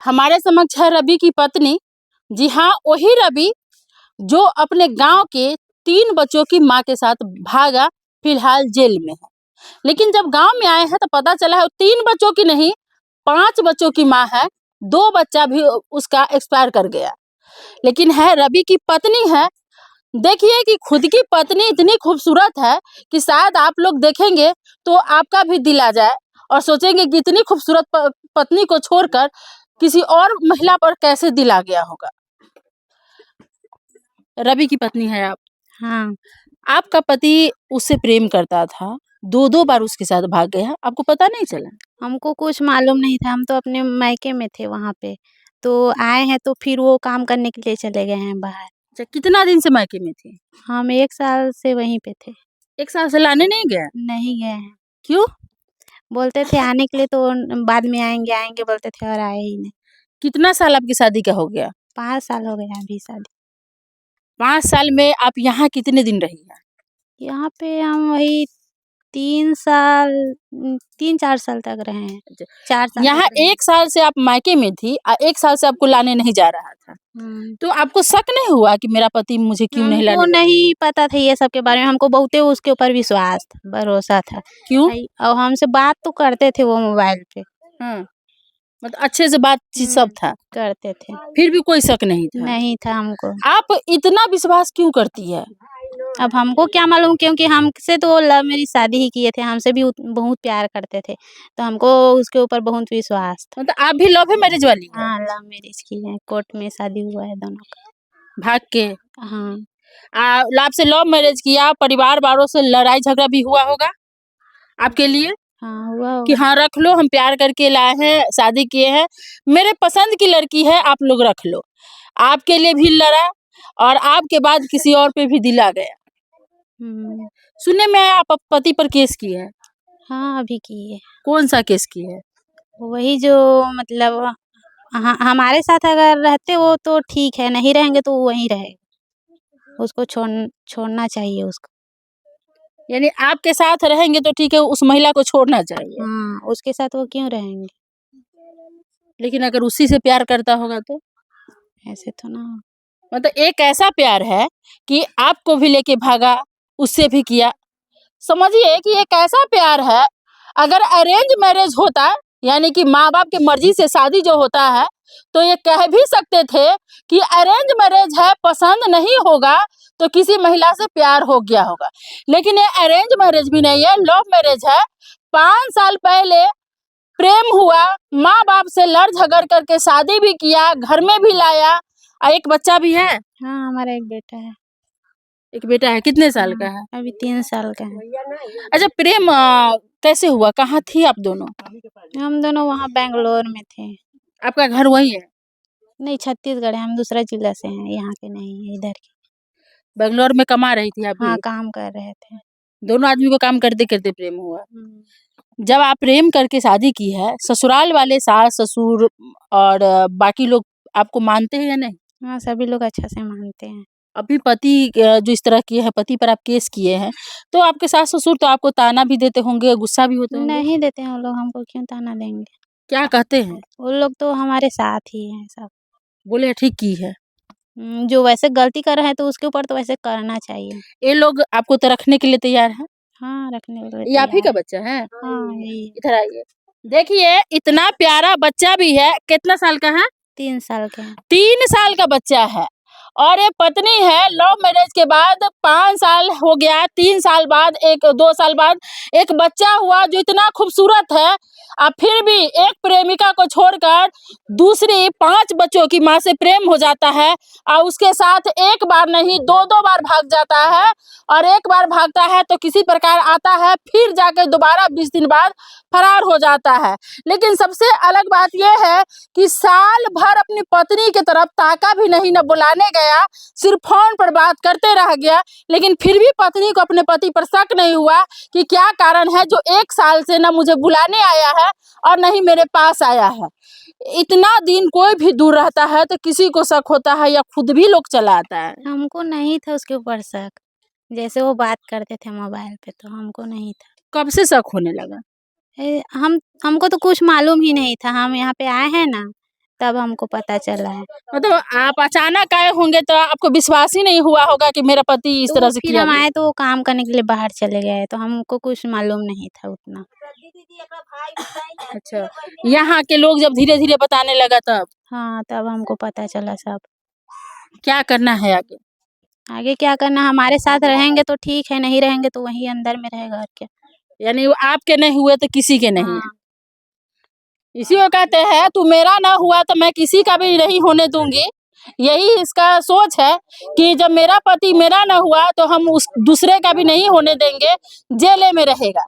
हमारे समक्ष है रवि की पत्नी। जी हाँ, वही रवि जो अपने गांव के 3 बच्चों की मां के साथ भागा, फिलहाल जेल में है। लेकिन जब गांव में आए हैं तो पता चला है 3 बच्चों की नहीं, 5 बच्चों की मां है। 2 बच्चा भी उसका एक्सपायर कर गया। लेकिन है रवि की पत्नी है। देखिए कि खुद की पत्नी इतनी खूबसूरत है कि शायद आप लोग देखेंगे तो आपका भी दिल आ जाए और सोचेंगे कि इतनी खूबसूरत पत्नी को छोड़कर किसी और महिला पर कैसे दिल आ गया होगा। रवि की पत्नी है आप। हाँ, आपका पति उससे प्रेम करता था, 2-2 बार उसके साथ भाग गया, आपको पता नहीं चला? हमको कुछ मालूम नहीं था, हम तो अपने मायके में थे वहाँ पे। तो आए हैं तो फिर वो काम करने के लिए चले गए हैं बाहर। अच्छा, कितना दिन से मायके में थे? हम 1 साल से वहीं पे थे। 1 साल से लाने नहीं गया? नहीं गए हैं। क्यों? बोलते थे आने के लिए तो बाद में आएँगे, आएँगे बोलते थे और आए ही नहीं। कितना साल आपकी शादी का हो गया? 5 साल हो गए अभी शादी। 5 साल में आप यहाँ कितने दिन रही हैं? यहाँ पे हम वही 3 साल 3-4 साल तक रहे हैं। अच्छा, 4 साल यहाँ तक रहे हैं। 1 साल से आप मायके में थी 1 साल से आपको लाने नहीं जा रहा था। हुँ। तो आपको शक नहीं हुआ कि मेरा पति मुझे क्यों नहीं हमको लाने जा रहा? नहीं पता था ये सब के बारे में, हमको बहुते उसके ऊपर विश्वास था, भरोसा था। क्यों? और हमसे बात तो करते थे वो मोबाइल पे। हाँ, मतलब अच्छे से बातचीत सब था, करते थे। फिर भी कोई शक नहीं था। नहीं था हमको। आप इतना विश्वास क्यों करती है? अब हमको क्या मालूम, क्योंकि हमसे तो लव मैरिज शादी ही किए थे, हमसे भी बहुत प्यार करते थे, तो हमको उसके ऊपर बहुत विश्वास था। मतलब आप भी लव मैरिज वाली है? हाँ, लव मैरिज की है, कोर्ट में शादी हुआ है दोनों का। भाग के? हाँ, आपसे लव मैरिज किया, परिवार वालों से लड़ाई झगड़ा भी हुआ होगा आपके लिए हाँ हुआ कि होगा। हाँ रख लो, हम प्यार करके लाए हैं, शादी किए हैं, मेरे पसंद की लड़की है, आप लोग रख लो। आपके लिए भी लड़ा और आपके बाद किसी और पे भी दिल आ गया। हुँ। सुनने में आया आप पति पर केस की है। हाँ, अभी की है। कौन सा केस की है? वही जो मतलब हमारे साथ अगर रहते वो तो ठीक है, नहीं रहेंगे तो वो वहीं रहेगा। उसको छोड़ना चाहिए उसको। यानी आपके साथ रहेंगे तो ठीक है, उस महिला को छोड़ना चाहिए। हाँ, उसके साथ वो क्यों रहेंगे? लेकिन अगर उसी से प्यार करता होगा तो? ऐसे तो ना। मतलब एक ऐसा प्यार है कि आपको भी लेके भागा, उससे भी किया। समझिए कि एक ऐसा प्यार है, अगर अरेंज मैरिज होता, यानी कि माँ-बाप की मर्ज़ी से शादी जो होता है, तो ये कह भी सकते थे कि अरेंज मैरिज है, पसंद नहीं होगा, तो किसी महिला से प्यार हो गया होगा। लेकिन ये अरेंज मैरिज भी नहीं है, लव मैरिज है। 5 साल पहले प्रेम हुआ, माँ-बाप से लड़-झगड़ करके शादी भी किया, घर में भी लाया एक बच्चा भी है? हाँ, हमारा एक बेटा है। एक बेटा है, कितने साल का है? अभी 3 साल का है। अच्छा, प्रेम कैसे हुआ? कहाँ थी आप दोनों? हम दोनों वहाँ बैंगलोर में थे। आपका घर वही है? नहीं, छत्तीसगढ़ है, हम दूसरा जिला से हैं, यहाँ के नहीं हैं, इधर के। बैंगलोर में कमा रही थी आप हाँ, भी? काम कर रहे थे। दोनों आदमी को काम करते-करते प्रेम हुआ। हुँ। जब आप प्रेम करके शादी की है, ससुराल वाले सास-ससुर और बाकी लोग आपको मानते हैं या नहीं? हाँ, सभी लोग अच्छा से मानते हैं। अभी पति जो इस तरह किए हैं, पति पर आप केस किए हैं, तो आपके सास-ससुर तो आपको ताना भी देते होंगे, गुस्सा भी होते होंगे? नहीं देते हैं वो लोग, हमको क्यों ताना देंगे? क्या कहते हैं? वो लोग तो हमारे साथ ही हैं सब। बोले ठीक की है। जो वैसे गलती कर रहे हैं तो उसके ऊपर तो वैसे करना चाहिए। ये लोग आपको तो रखने के लिए तैयार हैं? हाँ, रखने के लिए ये आप ही तैयार का है। बच्चा है? हाँ, यही है। इधर आइए। देखिए इतना प्यारा बच्चा भी है, कितना साल का है? 3 साल के हैं। 3 साल का बच्चा है और ये पत्नी है, लव मैरिज के बाद 5 साल हो गया, 3 साल बाद 2 साल बाद एक बच्चा हुआ जो इतना खूबसूरत है। फिर भी एक प्रेमिका को छोड़कर दूसरी 5 बच्चों की माँ से प्रेम हो जाता है और उसके साथ एक बार नहीं 2-2 बार भाग जाता है और एक बार भागता है तो किसी प्रकार आता है, फिर जाकर दोबारा 20 दिन बाद फरार हो जाता है। लेकिन सबसे अलग बात ये है कि साल भर अपनी पत्नी की तरफ ताका भी नहीं, न बुलाने गया, सिर्फ फ़ोन पर बात करते रह गया। लेकिन फिर भी पत्नी को अपने पति पर शक नहीं हुआ कि क्या कारण है जो 1 साल से न मुझे बुलाने आया है और न ही मेरे पास आया है। इतना दिन कोई भी दूर रहता है तो किसी को शक होता है या खुद भी लोग चला आता है। हमको नहीं था उसके ऊपर शक। जैसे वो बात करते थे मोबाइल पे तो हमको नहीं था। कब से शक होने लगा? हमको तो कुछ मालूम ही नहीं था। हम यहाँ पे आए हैं ना, तब हमको पता चला है। मतलब आप अचानक आए होंगे तो आपको विश्वास ही नहीं हुआ होगा कि मेरा पति इस तो तरह से फिर किया हम गया। आए तो वो काम करने के लिए बाहर चले गए, तो हमको कुछ मालूम नहीं था उतना। अच्छा, यहाँ के लोग जब धीरे-धीरे बताने लगा तब हाँ, तब हमको पता चला सब। क्या करना है आगे? आगे क्या करना, हमारे साथ रहेंगे तो ठीक है, नहीं रहेंगे तो वहीं अंदर में रहेगा और क्या। यानी वो आपके नहीं हुए तो किसी के नहीं है। हाँ। इसी को कहते हैं तू मेरा ना हुआ तो मैं किसी का भी नहीं होने दूँगी। यही इसका सोच है कि जब मेरा पति मेरा ना हुआ तो हम उस दूसरे का भी नहीं होने देंगे, जेल में रहेगा।